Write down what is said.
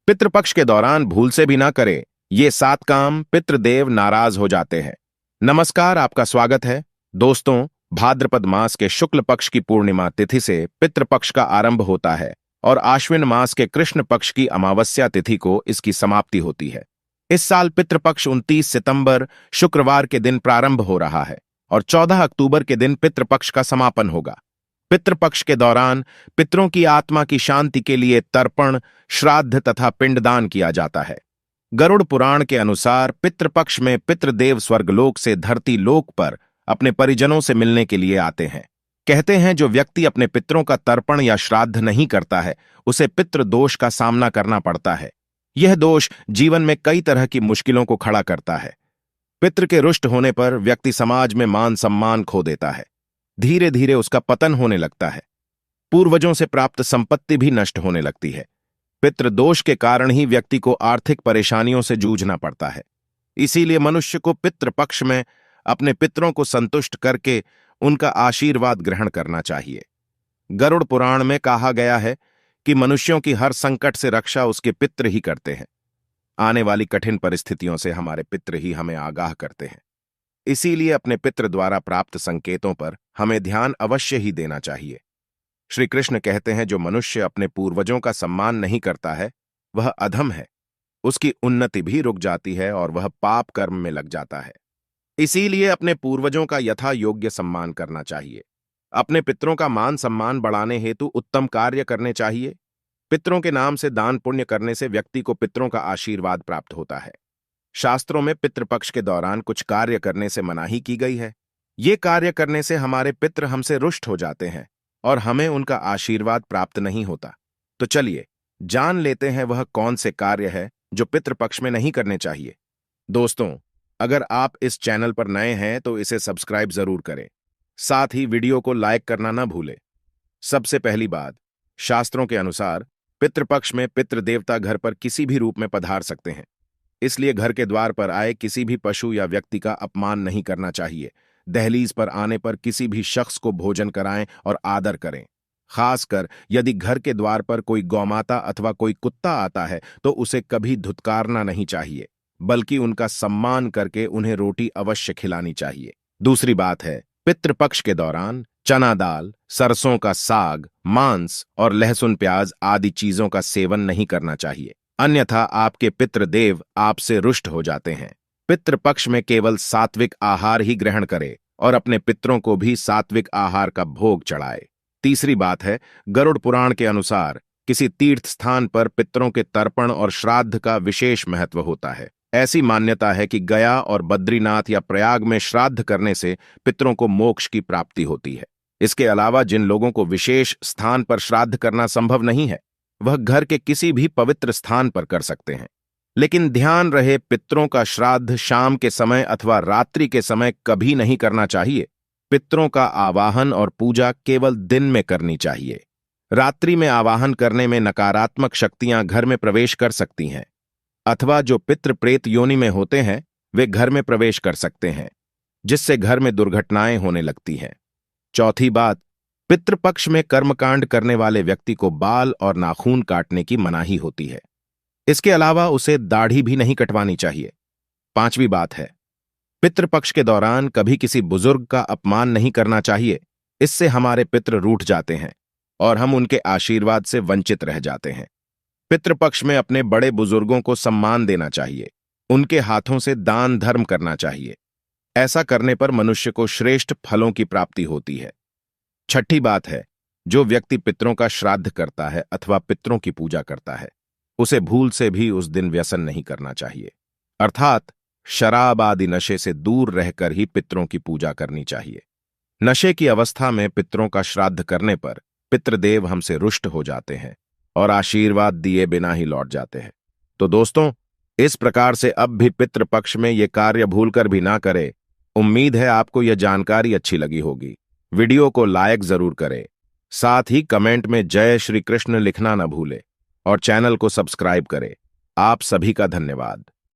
पितृपक्ष के दौरान भूल से भी ना करें। ये 7 काम पितृदेव नाराज हो जाते हैं। नमस्कार, आपका स्वागत है। दोस्तों, भाद्रपद मास के शुक्ल पक्ष की पूर्णिमा तिथि से पितृपक्ष का आरंभ होता है और आश्विन मास के कृष्ण पक्ष की अमावस्या तिथि को इसकी समाप्ति होती है। इस साल पितृपक्ष 29 सितंबर शुक्रवार के दिन प्रारंभ हो रहा है और 14 अक्टूबर के दिन पितृपक्ष का समापन होगा। पितृपक्ष के दौरान पितरों की आत्मा की शांति के लिए तर्पण, श्राद्ध तथा पिंडदान किया जाता है। गरुड़ पुराण के अनुसार पितृपक्ष में पितृदेव स्वर्गलोक से धरती लोक पर अपने परिजनों से मिलने के लिए आते हैं। कहते हैं, जो व्यक्ति अपने पितरों का तर्पण या श्राद्ध नहीं करता है उसे पितृ दोष का सामना करना पड़ता है। यह दोष जीवन में कई तरह की मुश्किलों को खड़ा करता है। पितृ के रुष्ट होने पर व्यक्ति समाज में मान सम्मान खो देता है। धीरे धीरे उसका पतन होने लगता है। पूर्वजों से प्राप्त संपत्ति भी नष्ट होने लगती है। पितृ दोष के कारण ही व्यक्ति को आर्थिक परेशानियों से जूझना पड़ता है। इसीलिए मनुष्य को पितृपक्ष में अपने पितरों को संतुष्ट करके उनका आशीर्वाद ग्रहण करना चाहिए। गरुड़ पुराण में कहा गया है कि मनुष्यों की हर संकट से रक्षा उसके पितृ ही करते हैं। आने वाली कठिन परिस्थितियों से हमारे पितृ ही हमें आगाह करते हैं। इसीलिए अपने पितृ द्वारा प्राप्त संकेतों पर हमें ध्यान अवश्य ही देना चाहिए। श्री कृष्ण कहते हैं, जो मनुष्य अपने पूर्वजों का सम्मान नहीं करता है वह अधम है। उसकी उन्नति भी रुक जाती है और वह पाप कर्म में लग जाता है। इसीलिए अपने पूर्वजों का यथा योग्य सम्मान करना चाहिए। अपने पितरों का मान सम्मान बढ़ाने हेतु उत्तम कार्य करने चाहिए। पितरों के नाम से दान पुण्य करने से व्यक्ति को पितरों का आशीर्वाद प्राप्त होता है। शास्त्रों में पितृपक्ष के दौरान कुछ कार्य करने से मनाही की गई है। ये कार्य करने से हमारे पितृ हमसे रुष्ट हो जाते हैं और हमें उनका आशीर्वाद प्राप्त नहीं होता। तो चलिए जान लेते हैं वह कौन से कार्य है जो पितृपक्ष में नहीं करने चाहिए। दोस्तों, अगर आप इस चैनल पर नए हैं तो इसे सब्सक्राइब जरूर करें। साथ ही वीडियो को लाइक करना न भूलें। सबसे पहली बात, शास्त्रों के अनुसार पितृपक्ष में पितृदेवता घर पर किसी भी रूप में पधार सकते हैं। इसलिए घर के द्वार पर आए किसी भी पशु या व्यक्ति का अपमान नहीं करना चाहिए। दहलीज पर आने पर किसी भी शख्स को भोजन कराएं और आदर करें। खासकर यदि घर के द्वार पर कोई गौमाता अथवा कोई कुत्ता आता है तो उसे कभी धुतकारना नहीं चाहिए, बल्कि उनका सम्मान करके उन्हें रोटी अवश्य खिलानी चाहिए। दूसरी बात है, पितृपक्ष के दौरान चना दाल, सरसों का साग, मांस और लहसुन प्याज आदि चीजों का सेवन नहीं करना चाहिए, अन्यथा आपके पितृदेव आपसे रुष्ट हो जाते हैं। पितृपक्ष में केवल सात्विक आहार ही ग्रहण करे और अपने पितरों को भी सात्विक आहार का भोग चढ़ाए। तीसरी बात है, गरुड़ पुराण के अनुसार किसी तीर्थ स्थान पर पितरों के तर्पण और श्राद्ध का विशेष महत्व होता है। ऐसी मान्यता है कि गया और बद्रीनाथ या प्रयाग में श्राद्ध करने से पितरों को मोक्ष की प्राप्ति होती है। इसके अलावा जिन लोगों को विशेष स्थान पर श्राद्ध करना संभव नहीं है वह घर के किसी भी पवित्र स्थान पर कर सकते हैं। लेकिन ध्यान रहे, पितरों का श्राद्ध शाम के समय अथवा रात्रि के समय कभी नहीं करना चाहिए। पितरों का आवाहन और पूजा केवल दिन में करनी चाहिए। रात्रि में आवाहन करने में नकारात्मक शक्तियां घर में प्रवेश कर सकती हैं, अथवा जो पितृ प्रेत योनि में होते हैं वे घर में प्रवेश कर सकते हैं, जिससे घर में दुर्घटनाएं होने लगती हैं। चौथी बात, पितृपक्ष में कर्मकांड करने वाले व्यक्ति को बाल और नाखून काटने की मनाही होती है। इसके अलावा उसे दाढ़ी भी नहीं कटवानी चाहिए। पांचवी बात है, पितृपक्ष के दौरान कभी किसी बुजुर्ग का अपमान नहीं करना चाहिए। इससे हमारे पितृ रूठ जाते हैं और हम उनके आशीर्वाद से वंचित रह जाते हैं। पितृपक्ष में अपने बड़े बुजुर्गों को सम्मान देना चाहिए। उनके हाथों से दान धर्म करना चाहिए। ऐसा करने पर मनुष्य को श्रेष्ठ फलों की प्राप्ति होती है। छठी बात है, जो व्यक्ति पितरों का श्राद्ध करता है अथवा पितरों की पूजा करता है उसे भूल से भी उस दिन व्यसन नहीं करना चाहिए, अर्थात शराब आदि नशे से दूर रहकर ही पितरों की पूजा करनी चाहिए। नशे की अवस्था में पितरों का श्राद्ध करने पर पितृदेव हमसे रुष्ट हो जाते हैं और आशीर्वाद दिए बिना ही लौट जाते हैं। तो दोस्तों, इस प्रकार से अब भी पितृपक्ष में ये कार्य भूलकर भी ना करें। उम्मीद है आपको यह जानकारी अच्छी लगी होगी। वीडियो को लाइक जरूर करें, साथ ही कमेंट में जय श्री कृष्ण लिखना न भूलें और चैनल को सब्सक्राइब करें। आप सभी का धन्यवाद।